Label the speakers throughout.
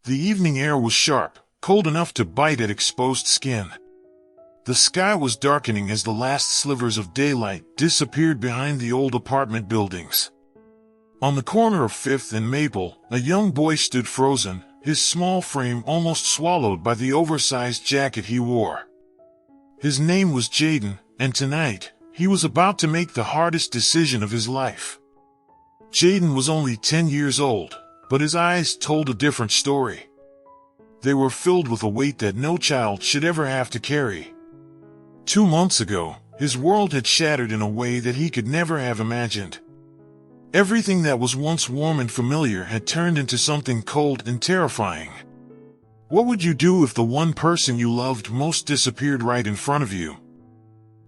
Speaker 1: The evening air was sharp, cold enough to bite at exposed skin. The sky was darkening as the last slivers of daylight disappeared behind the old apartment buildings. On the corner of 5th and Maple, a young boy stood frozen, his small frame almost swallowed by the oversized jacket he wore. His name was Jaden, and tonight, he was about to make the hardest decision of his life. Jaden was only 10 years old, but his eyes told a different story. They were filled with a weight that no child should ever have to carry. 2 months ago, his world had shattered in a way that he could never have imagined. Everything that was once warm and familiar had turned into something cold and terrifying. What would you do if the one person you loved most disappeared right in front of you?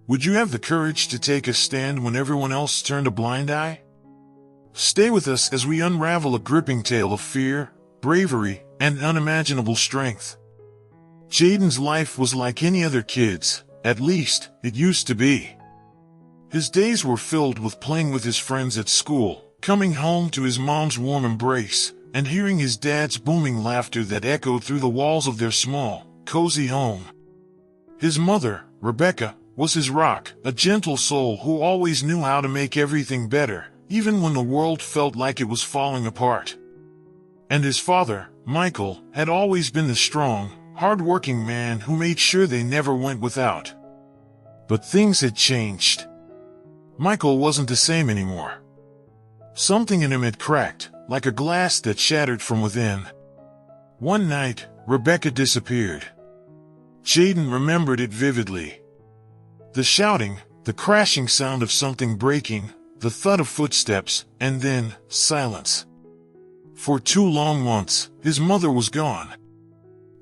Speaker 1: Would you have the courage to take a stand when everyone else turned a blind eye? Stay with us as we unravel a gripping tale of fear, bravery, and unimaginable strength. Jaden's life was like any other kid's. At least, it used to be. His days were filled with playing with his friends at school, coming home to his mom's warm embrace, and hearing his dad's booming laughter that echoed through the walls of their small, cozy home. His mother, Rebecca, was his rock, a gentle soul who always knew how to make everything better, even when the world felt like it was falling apart. And his father, Michael, had always been the strong, hard-working man who made sure they never went without. But things had changed. Michael wasn't the same anymore. Something in him had cracked, like a glass that shattered from within. One night, Rebecca disappeared. Jaden remembered it vividly. The shouting, the crashing sound of something breaking, the thud of footsteps, and then, silence. For 2 long months, his mother was gone.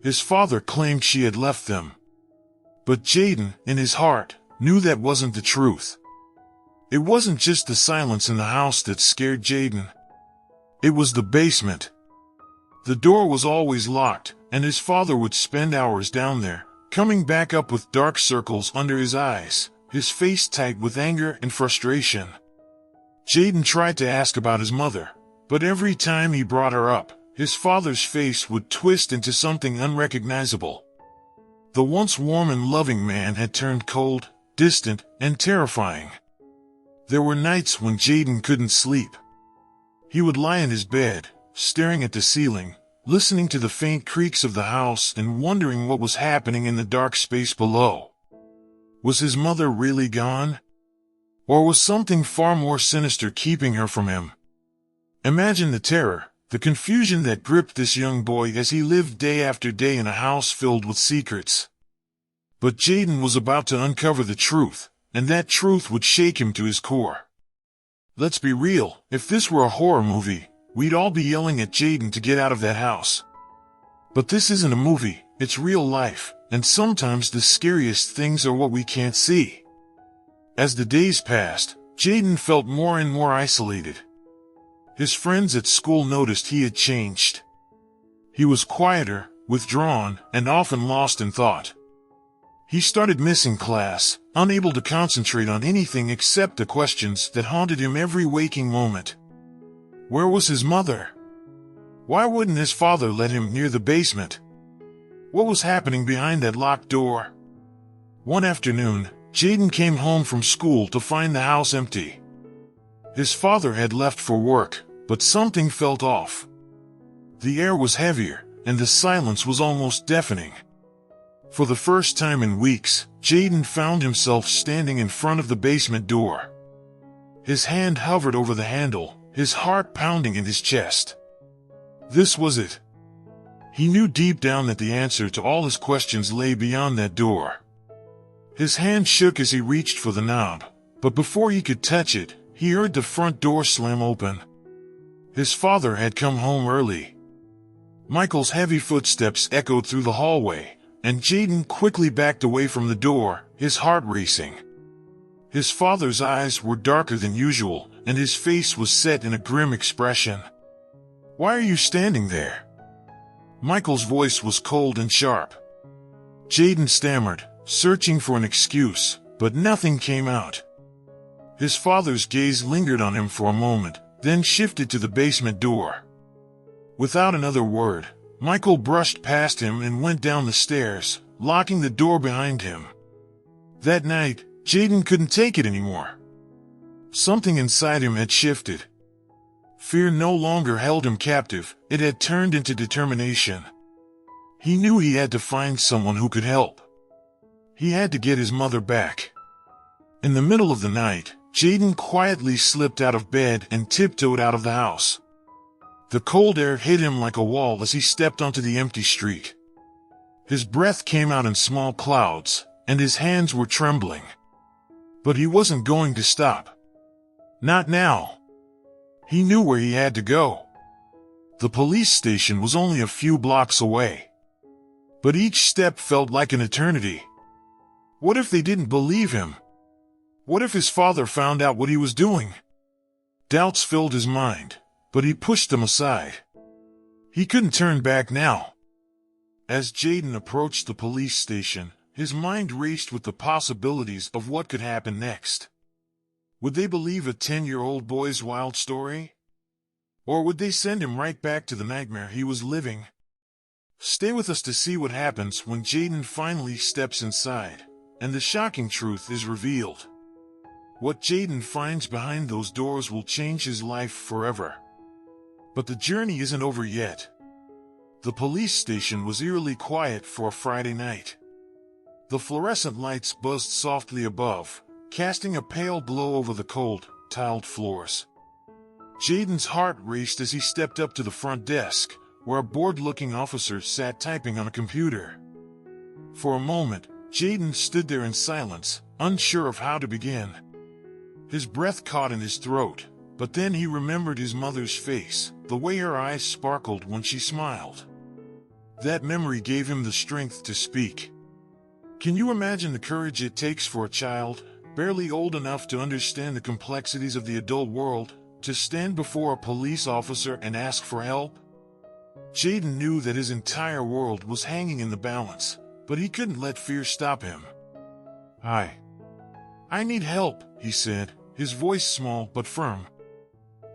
Speaker 1: His father claimed she had left them. But Jaden, in his heart, knew that wasn't the truth. It wasn't just the silence in the house that scared Jaden. It was the basement. The door was always locked, and his father would spend hours down there, coming back up with dark circles under his eyes, his face tight with anger and frustration. Jaden tried to ask about his mother, but every time he brought her up, his father's face would twist into something unrecognizable. The once warm and loving man had turned cold, distant, and terrifying. There were nights when Jaden couldn't sleep. He would lie in his bed, staring at the ceiling, listening to the faint creaks of the house and wondering what was happening in the dark space below. Was his mother really gone? Or was something far more sinister keeping her from him? Imagine the terror, the confusion that gripped this young boy as he lived day after day in a house filled with secrets. But Jaden was about to uncover the truth, and that truth would shake him to his core. Let's be real, if this were a horror movie, we'd all be yelling at Jaden to get out of that house. But this isn't a movie, it's real life, and sometimes the scariest things are what we can't see. As the days passed, Jaden felt more and more isolated. His friends at school noticed he had changed. He was quieter, withdrawn, and often lost in thought. He started missing class, unable to concentrate on anything except the questions that haunted him every waking moment. Where was his mother? Why wouldn't his father let him near the basement? What was happening behind that locked door? One afternoon, Jaden came home from school to find the house empty. His father had left for work, but something felt off. The air was heavier, and the silence was almost deafening. For the first time in weeks, Jaden found himself standing in front of the basement door. His hand hovered over the handle, his heart pounding in his chest. This was it. He knew deep down that the answer to all his questions lay beyond that door. His hand shook as he reached for the knob, but before he could touch it, he heard the front door slam open. His father had come home early. Michael's heavy footsteps echoed through the hallway, and Jaden quickly backed away from the door, his heart racing. His father's eyes were darker than usual, and his face was set in a grim expression. "Why are you standing there?" Michael's voice was cold and sharp. Jaden stammered, searching for an excuse, but nothing came out. His father's gaze lingered on him for a moment, then shifted to the basement door. Without another word, Michael brushed past him and went down the stairs, locking the door behind him. That night, Jaden couldn't take it anymore. Something inside him had shifted. Fear no longer held him captive, it had turned into determination. He knew he had to find someone who could help. He had to get his mother back. In the middle of the night, Jaden quietly slipped out of bed and tiptoed out of the house. The cold air hit him like a wall as he stepped onto the empty street. His breath came out in small clouds, and his hands were trembling. But he wasn't going to stop. Not now. He knew where he had to go. The police station was only a few blocks away. But each step felt like an eternity. What if they didn't believe him? What if his father found out what he was doing? Doubts filled his mind, but he pushed them aside. He couldn't turn back now. As Jaden approached the police station, his mind raced with the possibilities of what could happen next. Would they believe a 10-year-old boy's wild story? Or would they send him right back to the nightmare he was living? Stay with us to see what happens when Jaden finally steps inside, and the shocking truth is revealed. What Jaden finds behind those doors will change his life forever. But the journey isn't over yet. The police station was eerily quiet for a Friday night. The fluorescent lights buzzed softly above, casting a pale glow over the cold, tiled floors. Jaden's heart raced as he stepped up to the front desk, where a bored-looking officer sat typing on a computer. For a moment, Jaden stood there in silence, unsure of how to begin. His breath caught in his throat, but then he remembered his mother's face, the way her eyes sparkled when she smiled. That memory gave him the strength to speak. Can you imagine the courage it takes for a child, barely old enough to understand the complexities of the adult world, to stand before a police officer and ask for help? Jaden knew that his entire world was hanging in the balance, but he couldn't let fear stop him. I need help, he said, his voice small but firm.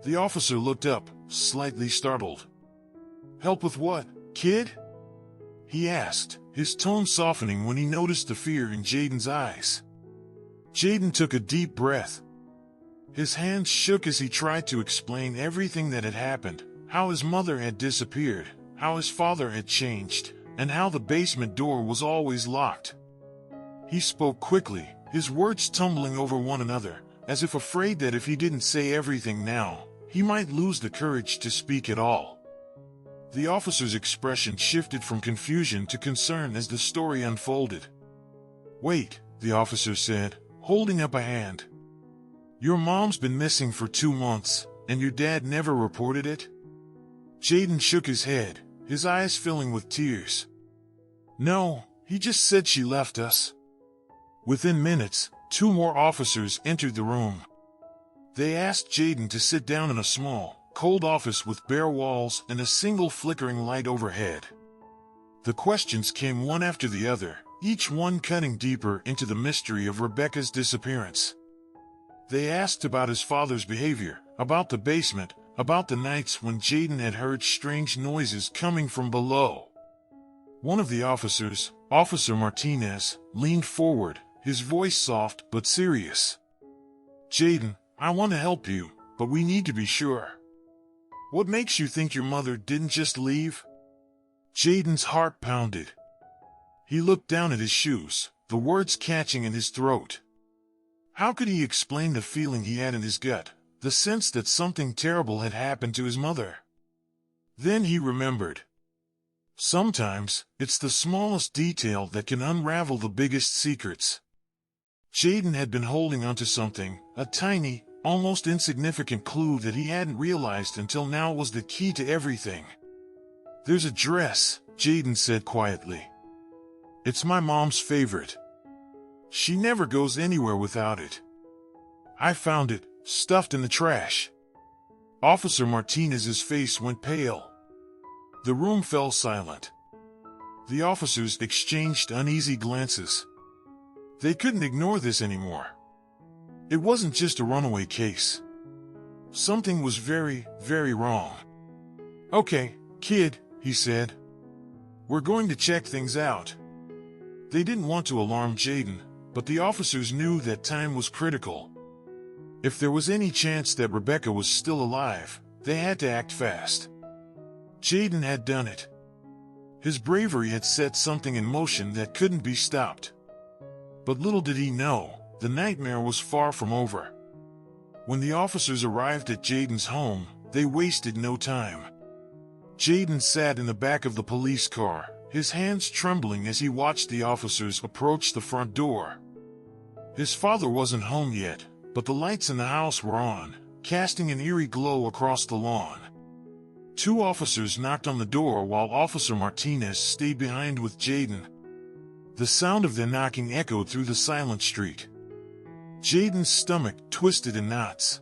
Speaker 1: The officer looked up, slightly startled. Help with what, kid? He asked, his tone softening when he noticed the fear in Jaden's eyes. Jaden took a deep breath. His hands shook as he tried to explain everything that had happened, how his mother had disappeared, how his father had changed, and how the basement door was always locked. He spoke quickly, his words tumbling over one another, as if afraid that if he didn't say everything now, he might lose the courage to speak at all. The officer's expression shifted from confusion to concern as the story unfolded. Wait, the officer said, holding up a hand. Your mom's been missing for 2 months, and your dad never reported it? Jaden shook his head, his eyes filling with tears. No, he just said she left us. Within minutes, 2 more officers entered the room. They asked Jaden to sit down in a small, cold office with bare walls and a single flickering light overhead. The questions came one after the other, each one cutting deeper into the mystery of Rebecca's disappearance. They asked about his father's behavior, about the basement, about the nights when Jaden had heard strange noises coming from below. One of the officers, Officer Martinez, leaned forward, his voice soft but serious. Jaden, I want to help you, but we need to be sure. What makes you think your mother didn't just leave? Jaden's heart pounded. He looked down at his shoes, the words catching in his throat. How could he explain the feeling he had in his gut, the sense that something terrible had happened to his mother? Then he remembered. Sometimes, it's the smallest detail that can unravel the biggest secrets. Jaden had been holding onto something, a tiny, almost insignificant clue that he hadn't realized until now was the key to everything. There's a dress, Jaden said quietly. It's my mom's favorite. She never goes anywhere without it. I found it, stuffed in the trash. Officer Martinez's face went pale. The room fell silent. The officers exchanged uneasy glances. They couldn't ignore this anymore. It wasn't just a runaway case. Something was very, very wrong. Okay, kid, he said. "We're going to check things out." They didn't want to alarm Jaden, but the officers knew that time was critical. If there was any chance that Rebecca was still alive, they had to act fast. Jaden had done it. His bravery had set something in motion that couldn't be stopped. But little did he know, the nightmare was far from over. When the officers arrived at Jaden's home, they wasted no time. Jaden sat in the back of the police car, his hands trembling as he watched the officers approach the front door. His father wasn't home yet, but the lights in the house were on, casting an eerie glow across the lawn. Two officers knocked on the door while Officer Martinez stayed behind with Jaden. The sound of their knocking echoed through the silent street. Jaden's stomach twisted in knots.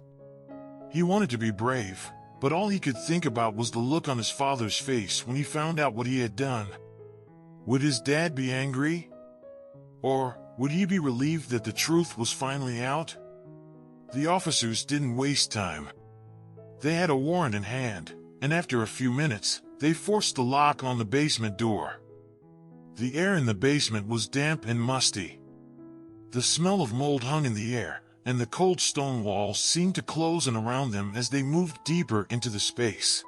Speaker 1: He wanted to be brave, but all he could think about was the look on his father's face when he found out what he had done. Would his dad be angry? Or would he be relieved that the truth was finally out? The officers didn't waste time. They had a warrant in hand, and after a few minutes, they forced the lock on the basement door. The air in the basement was damp and musty. The smell of mold hung in the air, and the cold stone walls seemed to close in around them as they moved deeper into the space.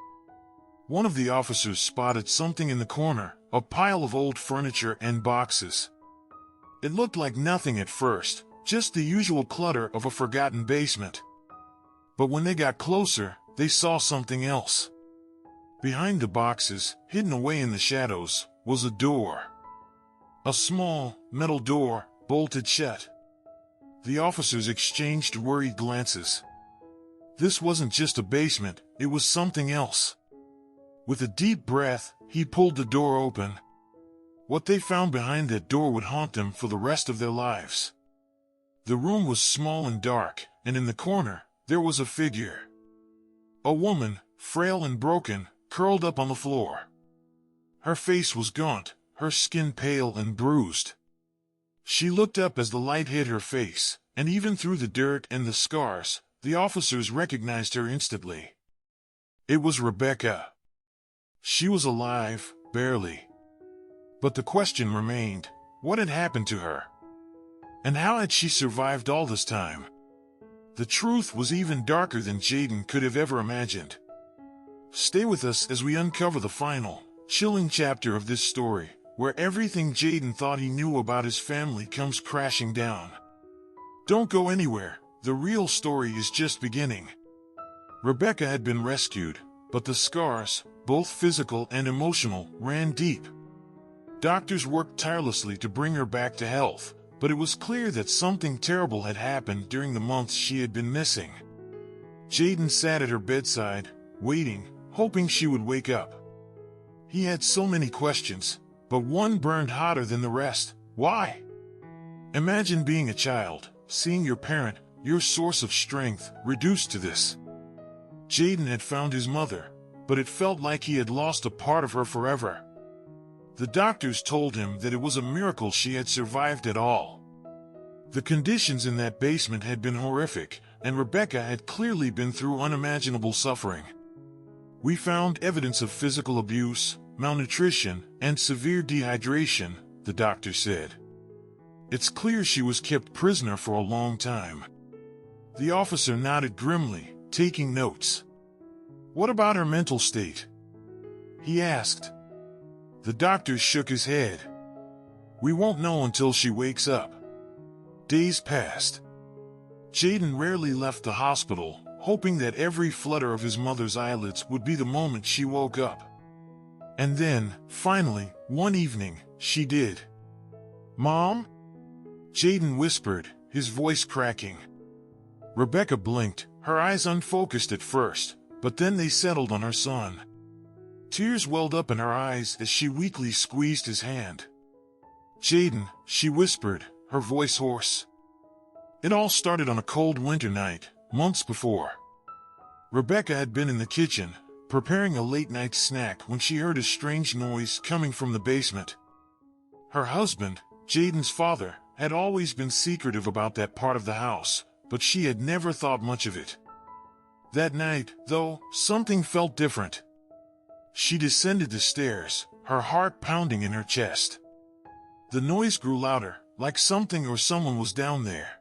Speaker 1: One of the officers spotted something in the corner, a pile of old furniture and boxes. It looked like nothing at first, just the usual clutter of a forgotten basement. But when they got closer, they saw something else. Behind the boxes, hidden away in the shadows, was a door. A small, metal door, bolted shut. The officers exchanged worried glances. This wasn't just a basement, it was something else. With a deep breath, he pulled the door open. What they found behind that door would haunt them for the rest of their lives. The room was small and dark, and in the corner, there was a figure. A woman, frail and broken, curled up on the floor. Her face was gaunt, her skin pale and bruised. She looked up as the light hit her face, and even through the dirt and the scars, the officers recognized her instantly. It was Rebecca. She was alive, barely. But the question remained, what had happened to her? And how had she survived all this time? The truth was even darker than Jaden could have ever imagined. Stay with us as we uncover the final, chilling chapter of this story, where everything Jaden thought he knew about his family comes crashing down. Don't go anywhere, the real story is just beginning. Rebecca had been rescued, but the scars, both physical and emotional, ran deep. Doctors worked tirelessly to bring her back to health, but it was clear that something terrible had happened during the months she had been missing. Jaden sat at her bedside, waiting, hoping she would wake up. He had so many questions, but one burned hotter than the rest. Why? Imagine being a child, seeing your parent, your source of strength, reduced to this. Jaden had found his mother, but it felt like he had lost a part of her forever. The doctors told him that it was a miracle she had survived at all. The conditions in that basement had been horrific, and Rebecca had clearly been through unimaginable suffering. We found evidence of physical abuse, malnutrition, and severe dehydration, the doctor said. It's clear she was kept prisoner for a long time. The officer nodded grimly, taking notes. What about her mental state? He asked. The doctor shook his head. We won't know until she wakes up. Days passed. Jaden rarely left the hospital, hoping that every flutter of his mother's eyelids would be the moment she woke up. And then, finally, one evening, she did. Mom? Jaden whispered, his voice cracking. Rebecca blinked, her eyes unfocused at first, but then they settled on her son. Tears welled up in her eyes as she weakly squeezed his hand. Jaden, she whispered, her voice hoarse. It all started on a cold winter night, months before. Rebecca had been in the kitchen, preparing a late-night snack when she heard a strange noise coming from the basement. Her husband, Jaden's father, had always been secretive about that part of the house, but she had never thought much of it. That night, though, something felt different. She descended the stairs, her heart pounding in her chest. The noise grew louder, like something or someone was down there.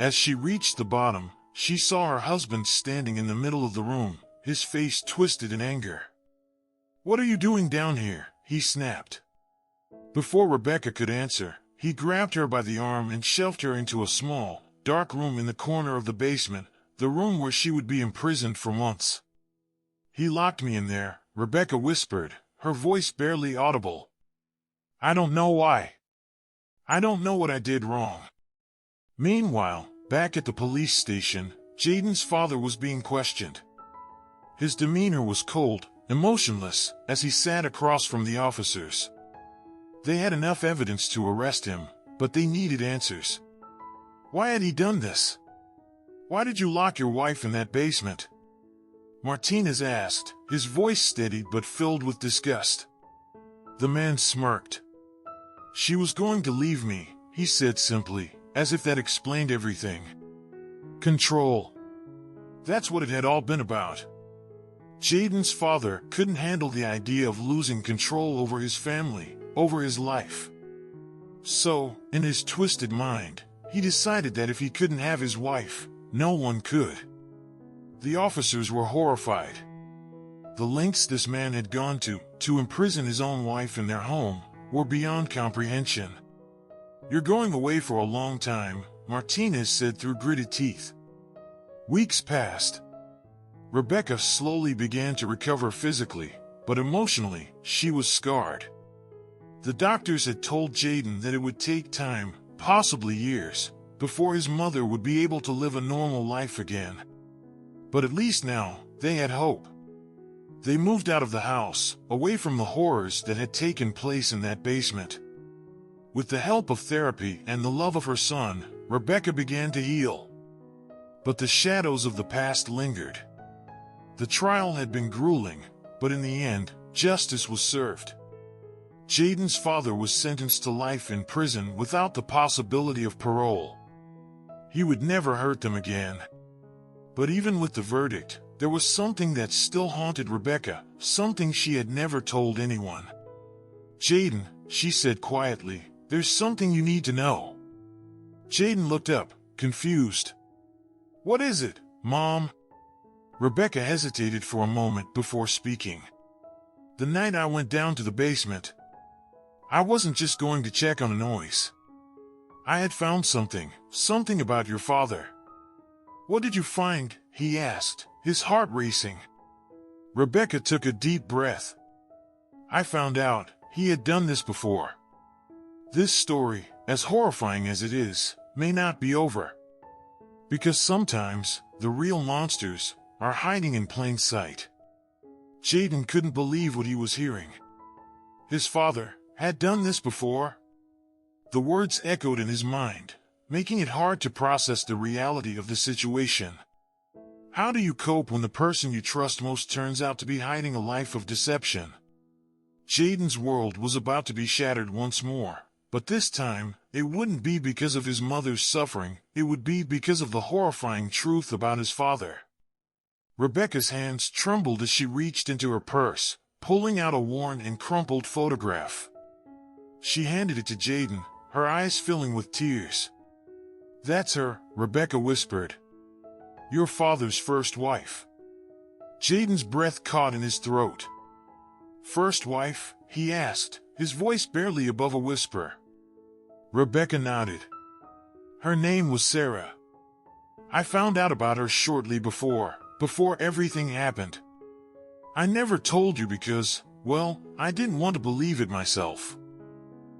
Speaker 1: As she reached the bottom, she saw her husband standing in the middle of the room, his face twisted in anger. "What are you doing down here?" he snapped. Before Rebecca could answer, he grabbed her by the arm and shoved her into a small, dark room in the corner of the basement, the room where she would be imprisoned for months. "He locked me in there," Rebecca whispered, her voice barely audible. "I don't know why. I don't know what I did wrong." Meanwhile, back at the police station, Jaden's father was being questioned. His demeanor was cold, emotionless, as he sat across from the officers. They had enough evidence to arrest him, but they needed answers. Why had he done this? "Why did you lock your wife in that basement?" Martinez asked, his voice steady but filled with disgust. The man smirked. "She was going to leave me," he said simply, as if that explained everything. Control. That's what it had all been about. Jaden's father couldn't handle the idea of losing control over his family, over his life. So, in his twisted mind, he decided that if he couldn't have his wife, no one could. The officers were horrified. The lengths this man had gone to imprison his own wife in their home, were beyond comprehension. "You're going away for a long time," Martinez said through gritted teeth. Weeks passed. Rebecca slowly began to recover physically, but emotionally, she was scarred. The doctors had told Jaden that it would take time, possibly years, before his mother would be able to live a normal life again. But at least now, they had hope. They moved out of the house, away from the horrors that had taken place in that basement. With the help of therapy and the love of her son, Rebecca began to heal. But the shadows of the past lingered. The trial had been grueling, but in the end, justice was served. Jaden's father was sentenced to life in prison without the possibility of parole. He would never hurt them again. But even with the verdict, there was something that still haunted Rebecca, something she had never told anyone. "Jaden," she said quietly, "there's something you need to know." Jaden looked up, confused. "What is it, Mom?" Rebecca hesitated for a moment before speaking. "The night I went down to the basement, I wasn't just going to check on a noise. I had found something about your father." "What did you find?" he asked, his heart racing. Rebecca took a deep breath. "I found out he had done this before. This story, as horrifying as it is, may not be over. Because sometimes, the real monsters are hiding in plain sight." Jaden couldn't believe what he was hearing. His father had done this before? The words echoed in his mind, making it hard to process the reality of the situation. How do you cope when the person you trust most turns out to be hiding a life of deception? Jaden's world was about to be shattered once more, but this time, it wouldn't be because of his mother's suffering, it would be because of the horrifying truth about his father. Rebecca's hands trembled as she reached into her purse, pulling out a worn and crumpled photograph. She handed it to Jaden, her eyes filling with tears. "That's her," Rebecca whispered. "Your father's first wife." Jaden's breath caught in his throat. "First wife?" he asked, his voice barely above a whisper. Rebecca nodded. "Her name was Sarah. I found out about her shortly before everything happened. I never told you because, well, I didn't want to believe it myself.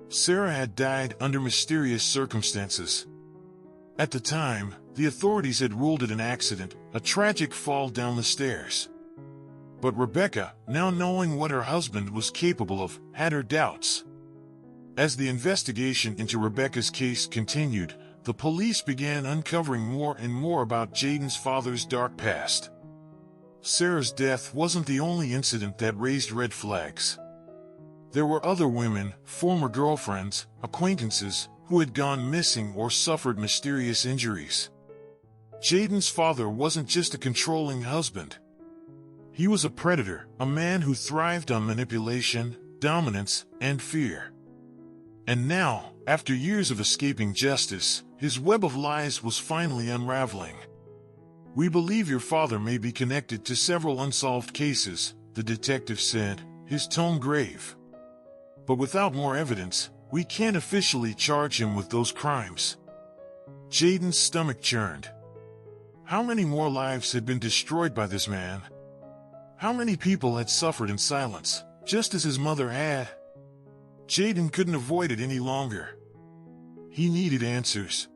Speaker 1: Sarah had died under mysterious circumstances. At the time, the authorities had ruled it an accident, a tragic fall down the stairs. But Rebecca, now knowing what her husband was capable of, had her doubts. As the investigation into Rebecca's case continued, the police began uncovering more and more about Jaden's father's dark past. Sarah's death wasn't the only incident that raised red flags. There were other women, former girlfriends, acquaintances, who had gone missing or suffered mysterious injuries. Jaden's father wasn't just a controlling husband. He was a predator, a man who thrived on manipulation, dominance, and fear. And now, after years of escaping justice, his web of lies was finally unraveling. "We believe your father may be connected to several unsolved cases," the detective said, his tone grave. "But without more evidence, we can't officially charge him with those crimes." Jaden's stomach churned. How many more lives had been destroyed by this man? How many people had suffered in silence, just as his mother had? Jaden couldn't avoid it any longer. He needed answers.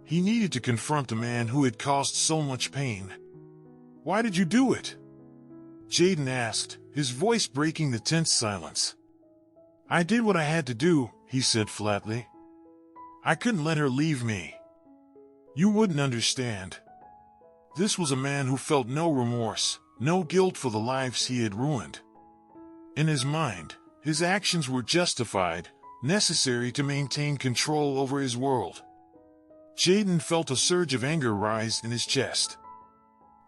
Speaker 1: He needed to confront the man who had caused so much pain. "Why did you do it?" Jaden asked, his voice breaking the tense silence. "I did what I had to do," he said flatly. "I couldn't let her leave me. You wouldn't understand." This was a man who felt no remorse, no guilt for the lives he had ruined. In his mind, his actions were justified, necessary to maintain control over his world. Jaden felt a surge of anger rise in his chest.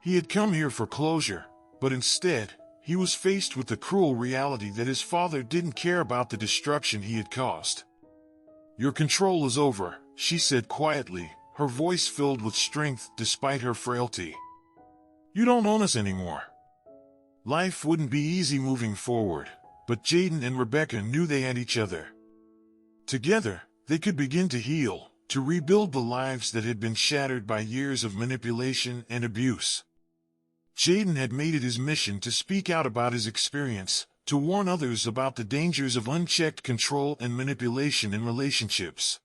Speaker 1: He had come here for closure, but instead, he was faced with the cruel reality that his father didn't care about the destruction he had caused. "Your control is over," she said quietly, her voice filled with strength despite her frailty. "You don't own us anymore." Life wouldn't be easy moving forward, but Jaden and Rebecca knew they had each other. Together, they could begin to heal, to rebuild the lives that had been shattered by years of manipulation and abuse. Jaden had made it his mission to speak out about his experience, to warn others about the dangers of unchecked control and manipulation in relationships.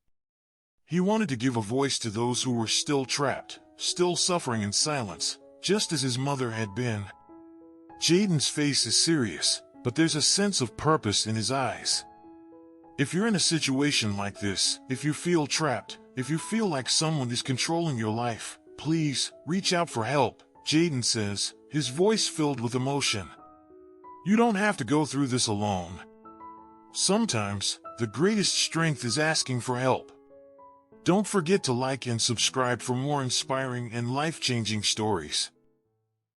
Speaker 1: He wanted to give a voice to those who were still trapped, still suffering in silence, just as his mother had been. Jaden's face is serious, but there's a sense of purpose in his eyes. If you're in a situation like this, if you feel trapped, if you feel like someone is controlling your life, please, reach out for help, Jaden says, his voice filled with emotion. You don't have to go through this alone. Sometimes, the greatest strength is asking for help. Don't forget to like and subscribe for more inspiring and life-changing stories.